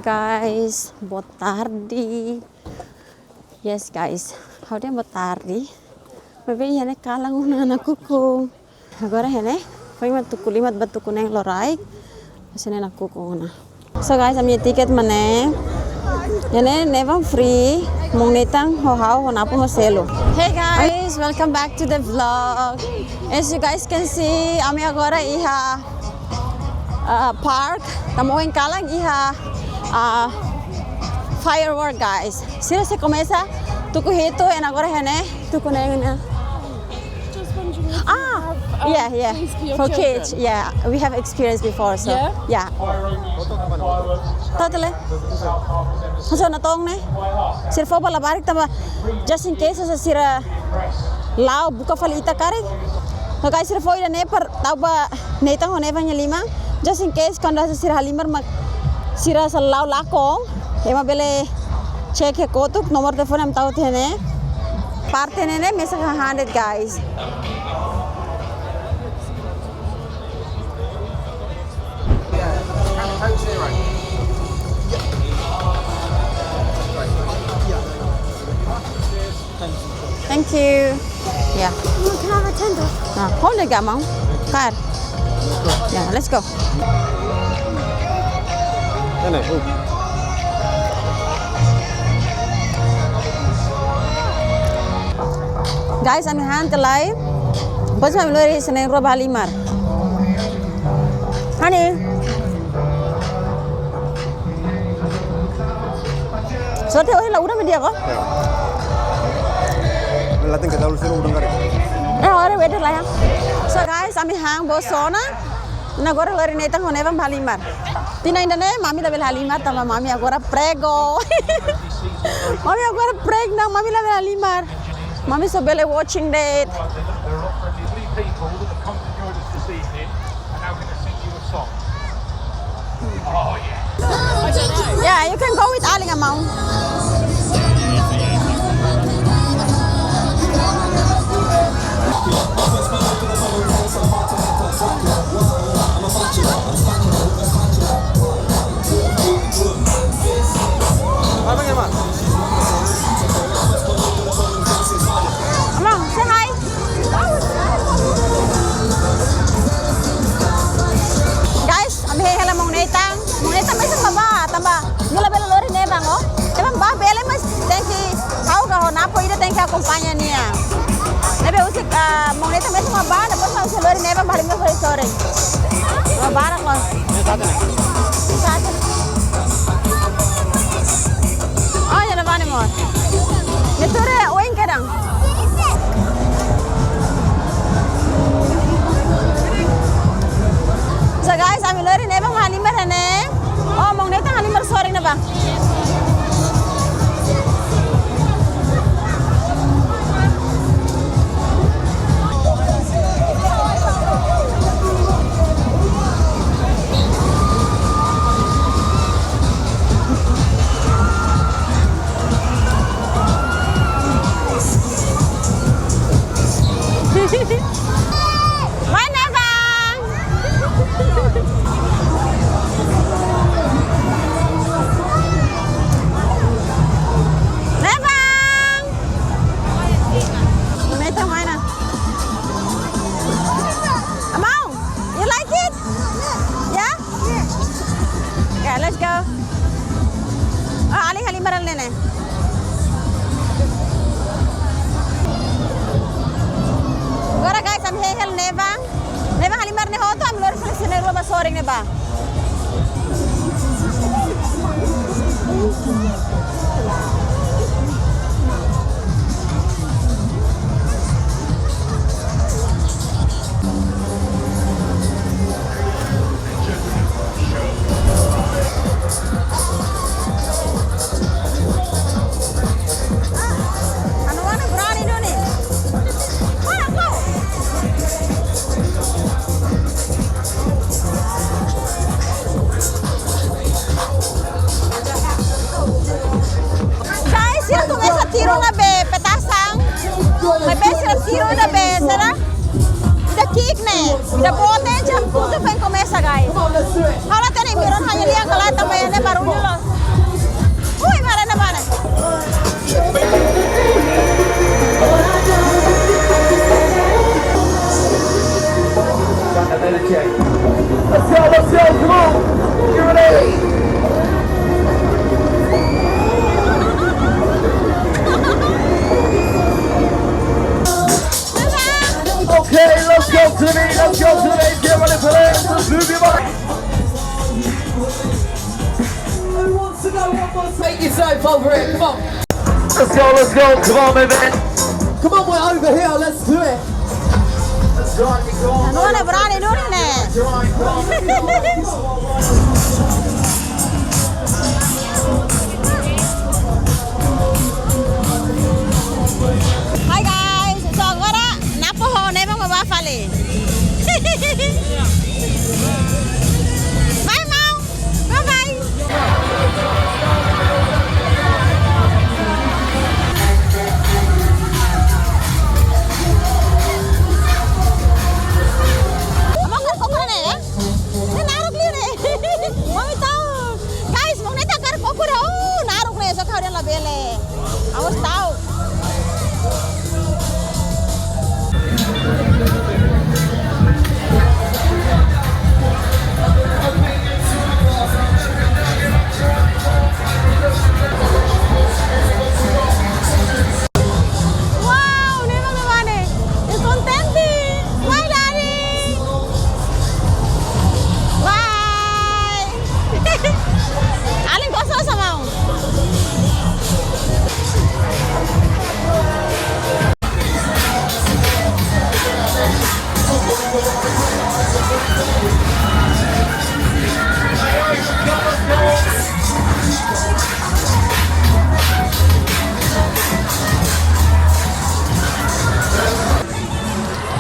guys, boa tarde. Yes guys, how dia boa tarde. Bebe hene kalang una na kuku. Agora hene, foi matukuli mat batukuneng lorai. Sene na kuku una. So guys, ami ticket mane. Hene never free. Mong netang ho hao honapo ho selo. Hey guys, welcome back to the vlog. As you guys can see, ami agora iha park. Tamuhin kalang iha firework guys. Sila se começa tuku hito and agora hene tuku na. Yeah. For kids, yeah, we have experience before, so yeah. Totally. So natong ne. Sir fo bala barik tama just in case sa sira lao buka falita kare. So guys, sir fo ida ne par tau ba netang hone banya lima. Just in case kanda sa sira halimar mag sira sa lao lakong. Ema bele check he kotuk nomor telefon am tau thene. Parte ne mesa 100 guys. Thank you. Yeah. Can I have a tender? Hold it, Gamma. Car. Yeah, let's go. Guys, I'm hand live. Bos I'm lori seneng roba limar. Honey. So teh lah udah media kok? Latin kita dulu suruh dengar. Ore wait lah ya. So guys, ami hang bosona. Agora lori netang hone bang halimar. Tina indane mami label halimar tama mami agora prego. Mami agora preg nang mami label halimar. Mami so bele watching that. People that have come to join us this evening are now going to sing you a song. Oh yeah. Yeah, you can go with Aling amount. Among, say hi. Guys, ami hela mong netang mesang baba tamba. Nila bela lori nebang oh. Emang ba bele mas thank you. Kau ka honapo ida thank you acompaña niya. Nebe usik mong netang mesang baba na pas usik lori nebang balik mo sorry sorry. Mabarak ko. Satu. Oh, ya na bani mo. Niture oing kadang. So guys, ami lori nebang halimar hane. Oh, mong netang halimar sorry na ba? Mana bang? Nebang. Mana mana? Amau, you like it? Yeah? Yeah, let's go. Oh, aling halimaran nene. Agora guys, am hehel nevang halimar ne hoto am lor sele roba soring ne ba. Ano ana brani do ni? Tiro na be, petasang. May besi tiro na be, sara? Ida kick ne, ida bote jam puto pa yung komesa guys. Hala tani miron hanya liang kalata mayane marunyo lo. Who wants to go one more? Take yourself over it. Come on. Let's go, let's go. Come on, baby. Come on, we're over here. Let's do it. That's right, you go on. Ano na, brani, ano na? Hi guys! So agora, napohon na yung mabafali. Bye, Mom! Bye-bye! Amang karko ko na eh? Narok liyo na eh! Mami tao! Guys, mong nita karko ko na! Oh, narok na eh! So kawin ang labele! Awas tao! Wow! Nemang naman eh! It's contenti! Bye, Daddy! Bye! Aling gosto sa mau?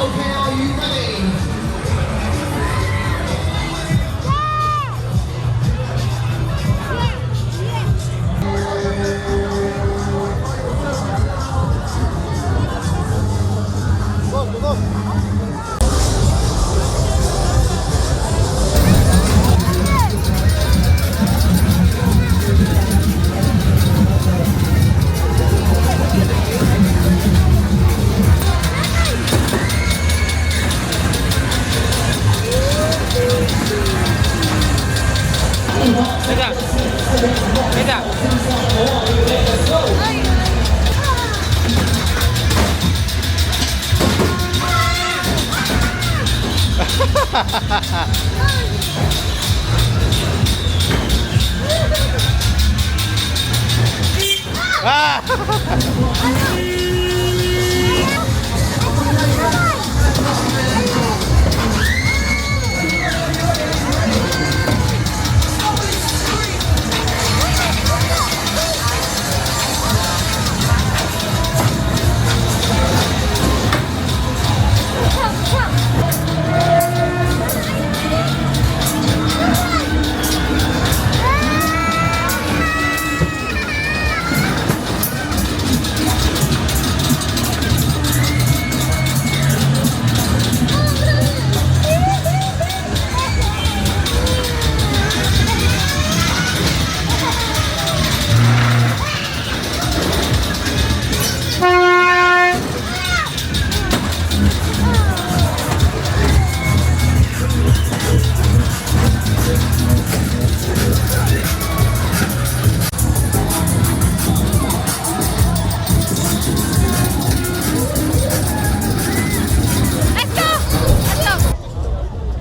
Okay, are you ready?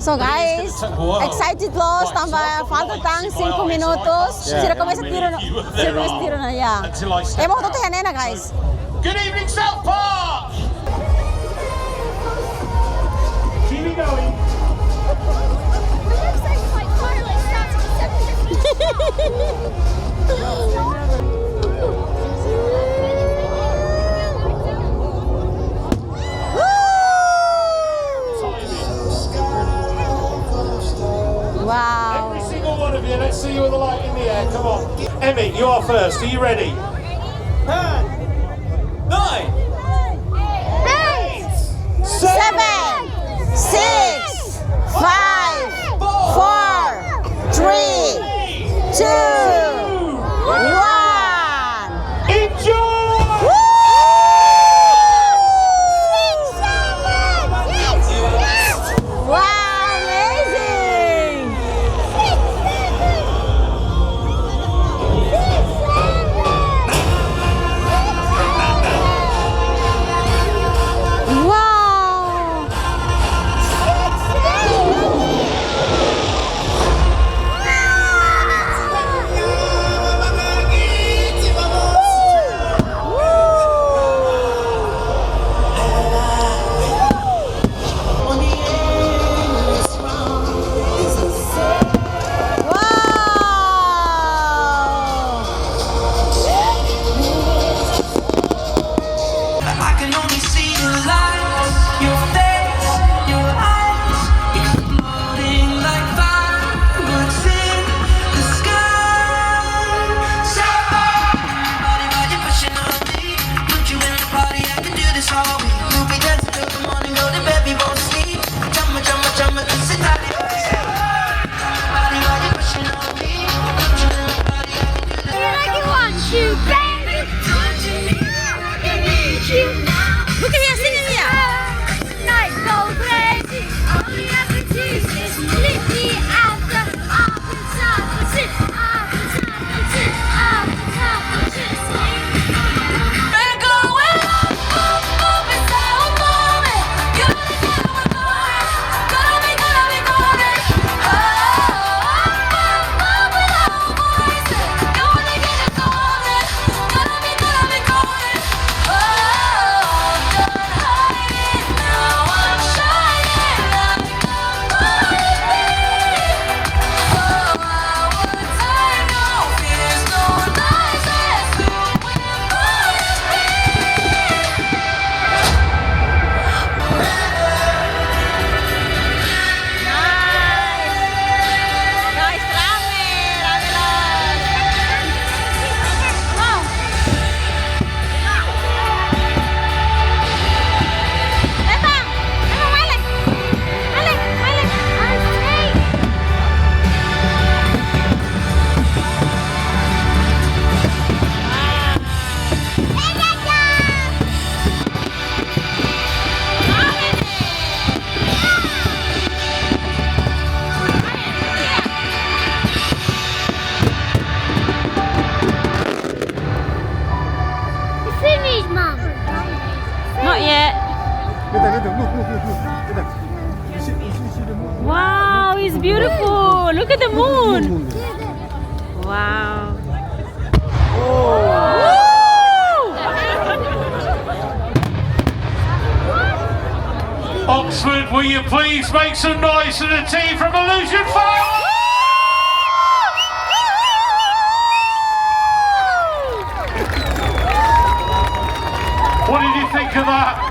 So guys, excited los, tambah falta tang 5 minutos. Sira começa tiro na ya. Emo to na guys. Good evening, South Park! Keep me going. Wow. Every single one of you, let's see you with the light in the air. Come on. Emmy, you are first. Are you ready? 10, 9, 7, 6, 5, 4, 3, 2, 1. Enjoy! Wow, amazing! Wow! look at the moon. Wow. Oxford, will you please make some noise for the team from Illusion Fire? What did you think of that?